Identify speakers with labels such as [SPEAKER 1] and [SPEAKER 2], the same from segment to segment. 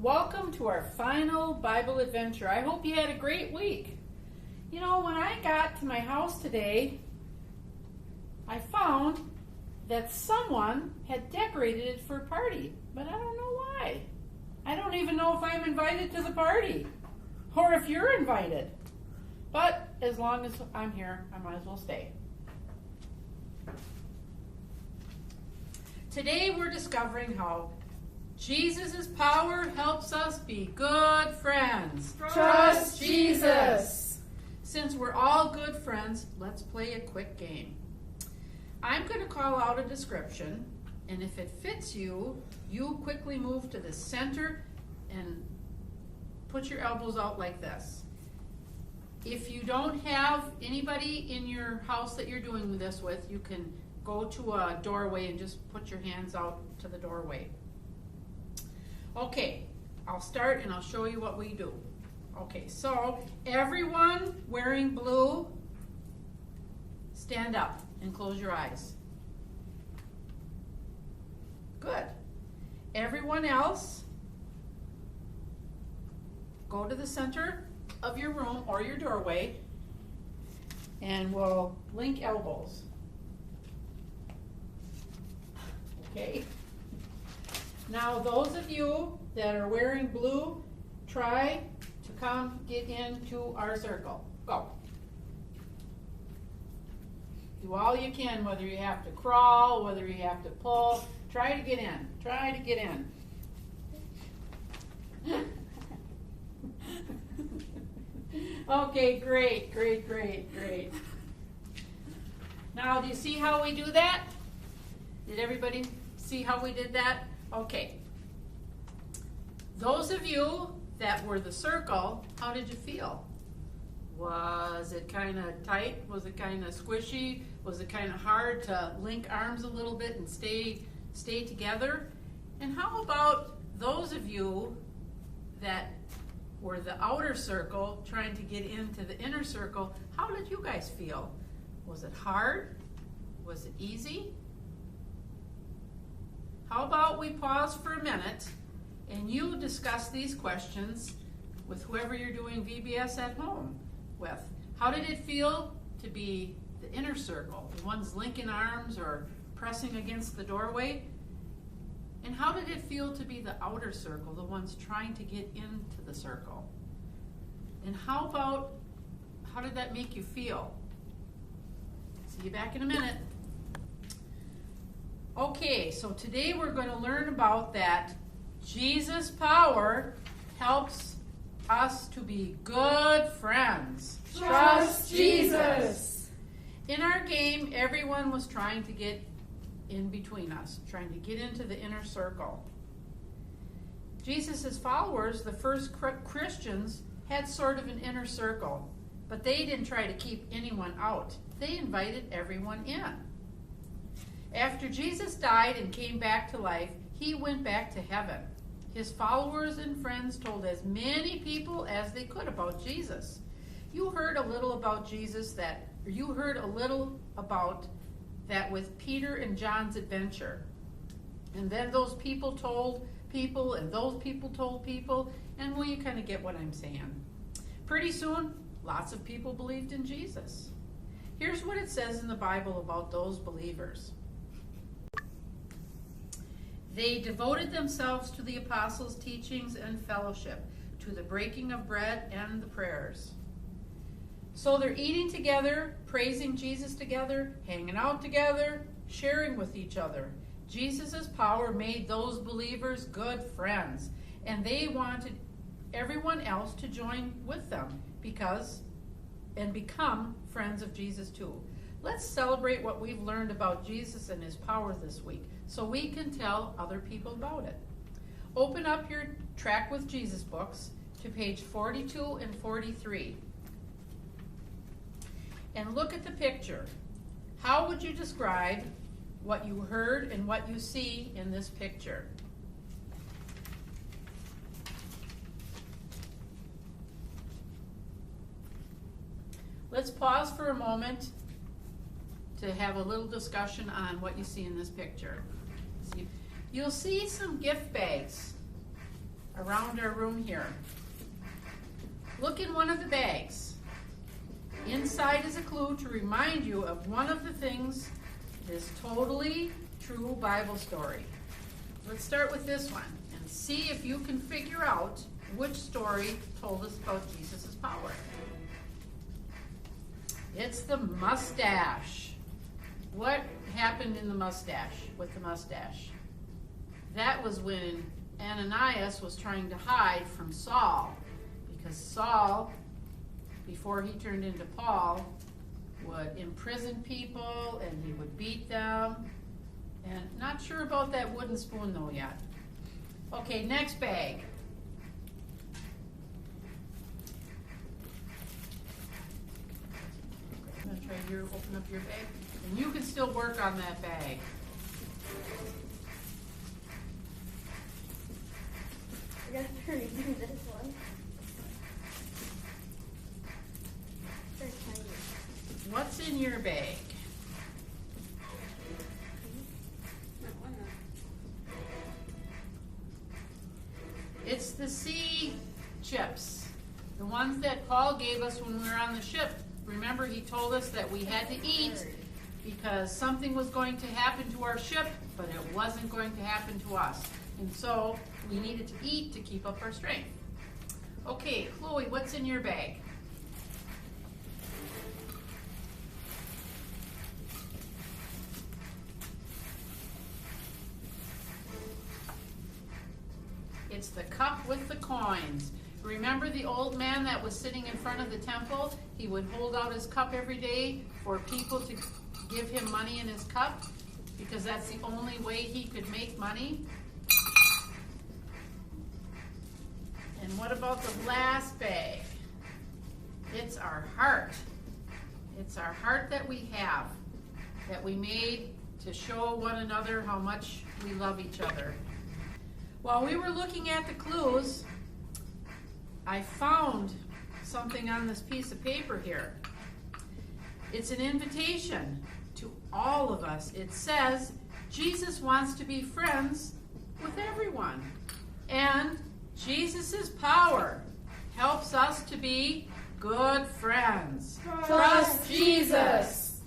[SPEAKER 1] Welcome to our final Bible adventure. I hope you had a great week. You know, when I got to my house today, I found that someone had decorated it for a party, but I don't know why. I don't even know if I'm invited to the party or if you're invited. But as long as I'm here, I might as well stay. Today we're discovering how Jesus' power helps us be good friends.
[SPEAKER 2] Trust Jesus.
[SPEAKER 1] Since we're all good friends, let's play a quick game. I'm going to call out a description, and if it fits you, you quickly move to the center and put your elbows out like this. If you don't have anybody in your house that you're doing this with, you can go to a doorway and just put your hands out to the doorway. Okay, I'll start and I'll show you what we do. Okay, so everyone wearing blue, stand up and close your eyes. Good. Everyone else, go to the center of your room or your doorway and we'll link elbows. Okay. Now those of you that are wearing blue, try to come get into our circle. Go. Do all you can, whether you have to crawl, whether you have to pull. Try to get in. Try to get in. Okay, great. Now, do you see how we do that? Did everybody see how we did that? Okay. Those of you that were the circle, how did you feel? Was it kind of tight? Was it kind of squishy? Was it kind of hard to link arms a little bit and stay together? And how about those of you that were the outer circle trying to get into the inner circle? How did you guys feel? Was it hard? Was it easy? How about we pause for a minute and you discuss these questions with whoever you're doing VBS at home with. How did it feel to be the inner circle, the ones linking arms or pressing against the doorway? And how did it feel to be the outer circle, the ones trying to get into the circle? And how did that make you feel? See you back in a minute. Okay, so today we're going to learn about that Jesus' power helps us to be good friends.
[SPEAKER 2] Trust Jesus.
[SPEAKER 1] In our game, everyone was trying to get in between us, trying to get into the inner circle. Jesus' followers, the first Christians, had sort of an inner circle, but they didn't try to keep anyone out. They invited everyone in. After Jesus died and came back to life, he went back to heaven. His followers and friends told as many people as they could about Jesus. You heard a little about that with Peter and John's adventure. And then those people told people, and those people told people, and well, you kind of get what I'm saying. Pretty soon, lots of people believed in Jesus. Here's what it says in the Bible about those believers. They devoted themselves to the apostles' teachings and fellowship, to the breaking of bread and the prayers. So they're eating together, praising Jesus together, hanging out together, sharing with each other. Jesus' power made those believers good friends, and they wanted everyone else to join with them and become friends of Jesus too. Let's celebrate what we've learned about Jesus and his power this week so we can tell other people about it. Open up your Track with Jesus books to page 42 and 43. And look at the picture. How would you describe what you heard and what you see in this picture? Let's pause for a moment to have a little discussion on what you see in this picture. You'll see some gift bags around our room here. Look in one of the bags. Inside is a clue to remind you of one of the things this totally true Bible story. Let's start with this one and see if you can figure out which story told us about Jesus' power. It's the mustache. What happened in the mustache, with the mustache? That was when Ananias was trying to hide from Saul, because Saul, before he turned into Paul, would imprison people and he would beat them. And not sure about that wooden spoon though yet. Okay, next bag. I'm going to try to open up your bag. And you can still work on that bag.
[SPEAKER 3] I gotta redo this one. They're tiny.
[SPEAKER 1] What's in your bag? It's the sea chips, the ones that Paul gave us when we were on the ship. Remember, he told us that we had to eat because something was going to happen to our ship, but it wasn't going to happen to us. And so we needed to eat to keep up our strength. Okay, Chloe, what's in your bag? It's the cup with the coins. Remember the old man that was sitting in front of the temple? He would hold out his cup every day for people to give him money in his cup because that's the only way he could make money. And what about the last bag? It's our heart. It's our heart that we have, that we made to show one another how much we love each other. While we were looking at the clues, I found something on this piece of paper here. It's an invitation to all of us. It says, Jesus wants to be friends with everyone. And Jesus' power helps us to be good friends.
[SPEAKER 2] Trust Jesus.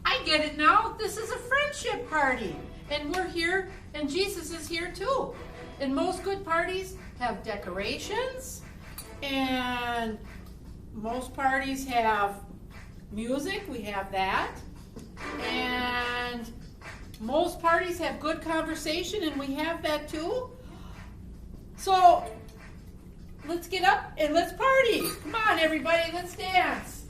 [SPEAKER 1] I get it now. This is a friendship party. And we're here, and Jesus is here too. And most good parties have decorations, and most parties have music. We have that. And most parties have good conversation, and we have that too. So let's get up and let's party. Come on, everybody, let's dance.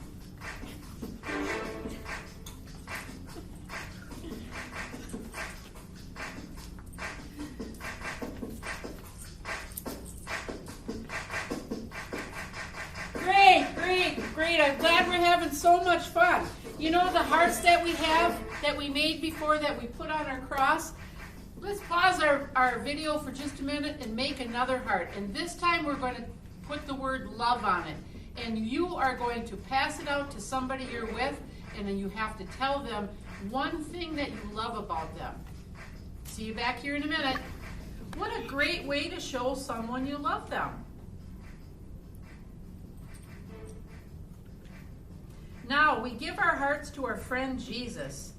[SPEAKER 1] Great. I'm glad we're having so much fun. You know the hearts that we have, that we made before, that we put on our cross? Let's pause our video for just a minute and make another heart. And this time we're going to put the word love on it. And you are going to pass it out to somebody you're with, and then you have to tell them one thing that you love about them. See you back here in a minute. What a great way to show someone you love them. Now, we give our hearts to our friend Jesus.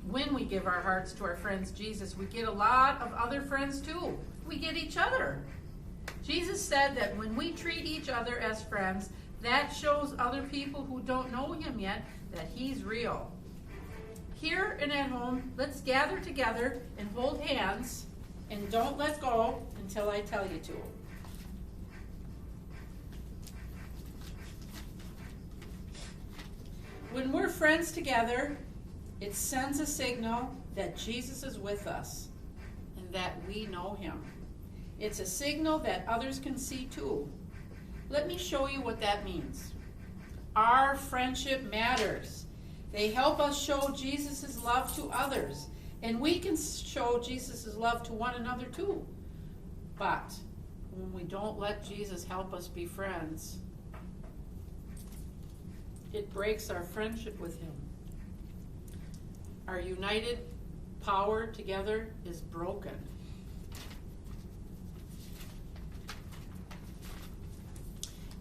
[SPEAKER 1] When we give our hearts to our friends Jesus, we get a lot of other friends too. We get each other. Jesus said that when we treat each other as friends, that shows other people who don't know him yet that he's real. Here and at home, let's gather together and hold hands, and don't let go until I tell you to. When we're friends together, it sends a signal that Jesus is with us and that we know him. It's a signal that others can see too. Let me show you what that means. Our friendship matters. They help us show Jesus' love to others, and we can show Jesus' love to one another too. But when we don't let Jesus help us be friends, it breaks our friendship with him. Our united power together is broken.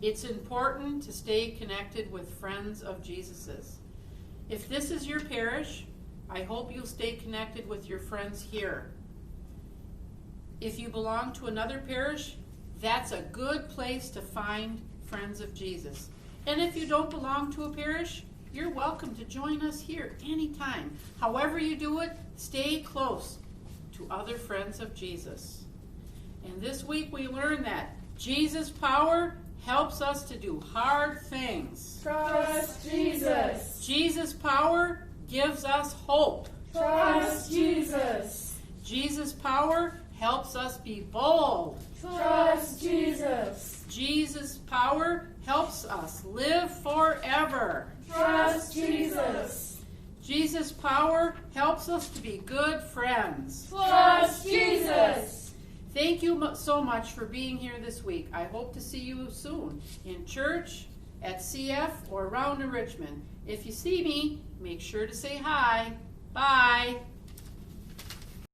[SPEAKER 1] It's important to stay connected with friends of Jesus's. If this is your parish, I hope you'll stay connected with your friends here. If you belong to another parish, that's a good place to find friends of Jesus. And if you don't belong to a parish, you're welcome to join us here anytime. However you do it, stay close to other friends of Jesus. And this week we learned that Jesus' power helps us to do hard things.
[SPEAKER 2] Trust Jesus.
[SPEAKER 1] Jesus' power gives us hope.
[SPEAKER 2] Trust Jesus.
[SPEAKER 1] Jesus' power helps us be bold.
[SPEAKER 2] Trust Jesus.
[SPEAKER 1] Jesus' power helps us live forever.
[SPEAKER 2] Trust Jesus.
[SPEAKER 1] Jesus' power helps us to be good friends.
[SPEAKER 2] Trust Jesus.
[SPEAKER 1] Thank you so much for being here this week. I hope to see you soon in church, at CF, or around in Richmond. If you see me, make sure to say hi. Bye.